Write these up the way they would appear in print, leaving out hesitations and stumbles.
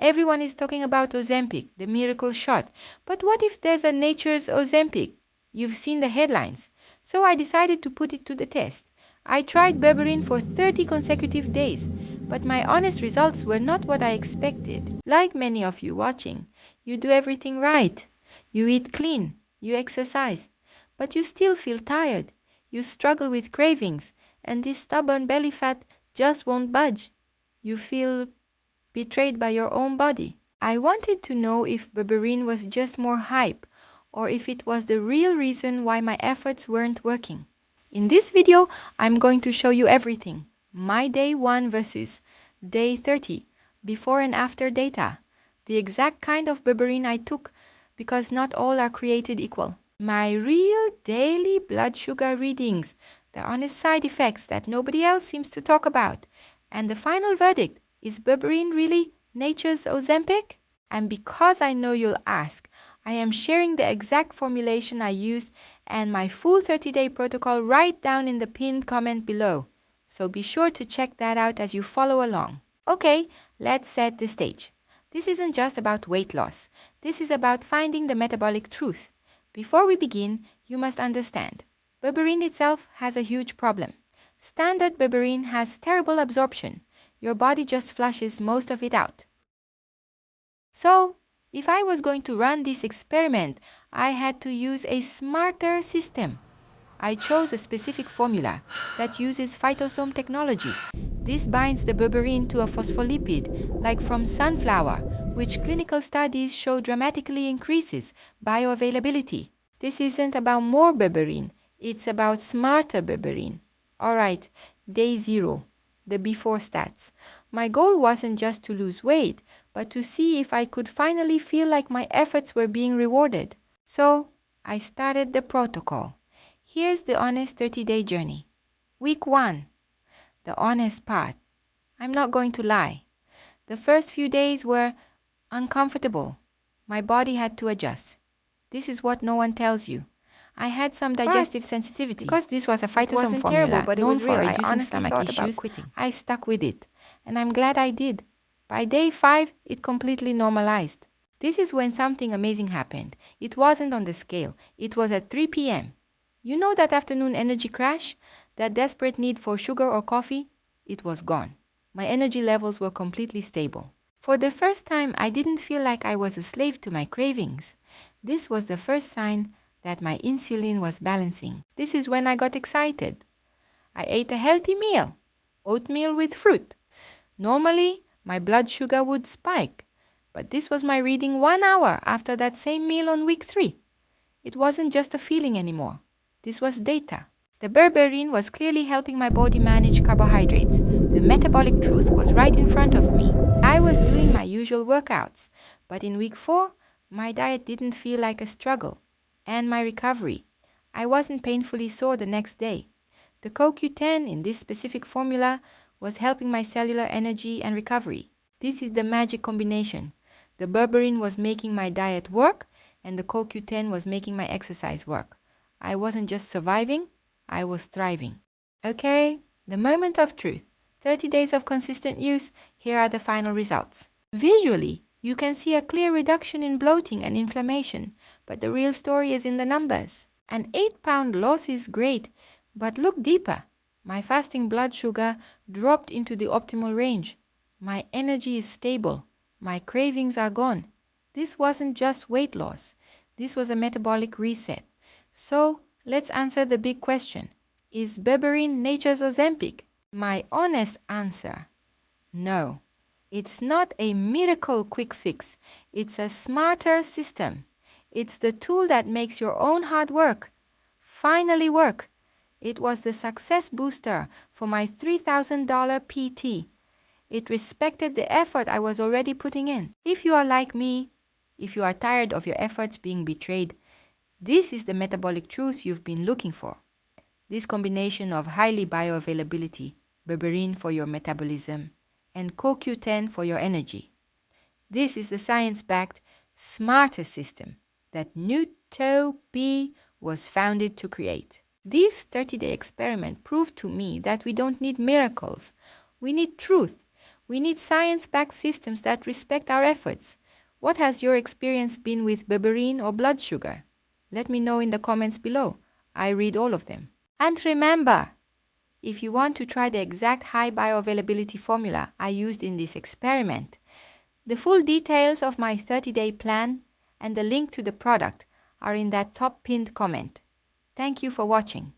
Everyone is talking about Ozempic, the miracle shot. But what if there's a nature's Ozempic? You've seen the headlines. So I decided to put it to the test. I tried Berberine for 30 consecutive days, but my honest results were not what I expected. Like many of you watching, you do everything right. You eat clean, you exercise, but you still feel tired. You struggle with cravings, and this stubborn belly fat just won't budge. You feel betrayed by your own body. I wanted to know if Berberine was just more hype, or if it was the real reason why my efforts weren't working. In this video, I'm going to show you everything. My day 1 versus day 30, before and after data. The exact kind of Berberine I took, because not all are created equal. My real daily blood sugar readings, the honest side effects that nobody else seems to talk about. And the final verdict, is Berberine really nature's Ozempic? And because I know you'll ask, I am sharing the exact formulation I used and my full 30-day protocol right down in the pinned comment below. So be sure to check that out as you follow along. Okay, let's set the stage. This isn't just about weight loss. This is about finding the metabolic truth. Before we begin, you must understand, Berberine itself has a huge problem. Standard Berberine has terrible absorption. Your body just flushes most of it out. So, if I was going to run this experiment, I had to use a smarter system. I chose a specific formula that uses phytosome technology. This binds the berberine to a phospholipid, like from sunflower, which clinical studies show dramatically increases bioavailability. This isn't about more berberine, it's about smarter berberine. Alright, day 0. The before stats. My goal wasn't just to lose weight, but to see if I could finally feel like my efforts were being rewarded. So, I started the protocol. Here's the honest 30-day journey. Week 1. The honest part. I'm not going to lie. The first few days were uncomfortable. My body had to adjust. This is what no one tells you. I had some digestive sensitivity. Because this was a phytosome formula, terrible, but it was real. I honestly thought about quitting. I stuck with it, and I'm glad I did. By day 5, it completely normalized. This is when something amazing happened. It wasn't on the scale. It was at 3 p.m. You know that afternoon energy crash? That desperate need for sugar or coffee? It was gone. My energy levels were completely stable. For the first time, I didn't feel like I was a slave to my cravings. This was the first sign that my insulin was balancing. This is when I got excited. I ate a healthy meal, oatmeal with fruit. Normally, my blood sugar would spike, but this was my reading 1 hour after that same meal on week 3. It wasn't just a feeling anymore. This was data. The berberine was clearly helping my body manage carbohydrates. The metabolic truth was right in front of me. I was doing my usual workouts, but in week 4, my diet didn't feel like a struggle. And my recovery. I wasn't painfully sore the next day. The CoQ10 in this specific formula was helping my cellular energy and recovery. This is the magic combination. The berberine was making my diet work, and the CoQ10 was making my exercise work. I wasn't just surviving, I was thriving. Okay, the moment of truth. 30 days of consistent use, here are the final results. Visually, you can see a clear reduction in bloating and inflammation, but the real story is in the numbers. An 8-pound loss is great, but look deeper. My fasting blood sugar dropped into the optimal range. My energy is stable. My cravings are gone. This wasn't just weight loss. This was a metabolic reset. So, let's answer the big question. Is berberine nature's Ozempic? My honest answer, no. It's not a miracle quick fix. It's a smarter system. It's the tool that makes your own hard work finally work. It was the success booster for my $3,000 PT. It respected the effort I was already putting in. If you are like me, if you are tired of your efforts being betrayed, this is the metabolic truth you've been looking for. This combination of highly bioavailability, berberine for your metabolism, and CoQ10 for your energy. This is the science-backed, smarter system that Nuto-B was founded to create. This 30-day experiment proved to me that we don't need miracles. We need truth. We need science-backed systems that respect our efforts. What has your experience been with berberine or blood sugar? Let me know in the comments below. I read all of them. And remember, if you want to try the exact high bioavailability formula I used in this experiment, the full details of my 30-day plan and the link to the product are in that top pinned comment. Thank you for watching.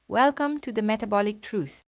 Welcome to the Metabolic Truth.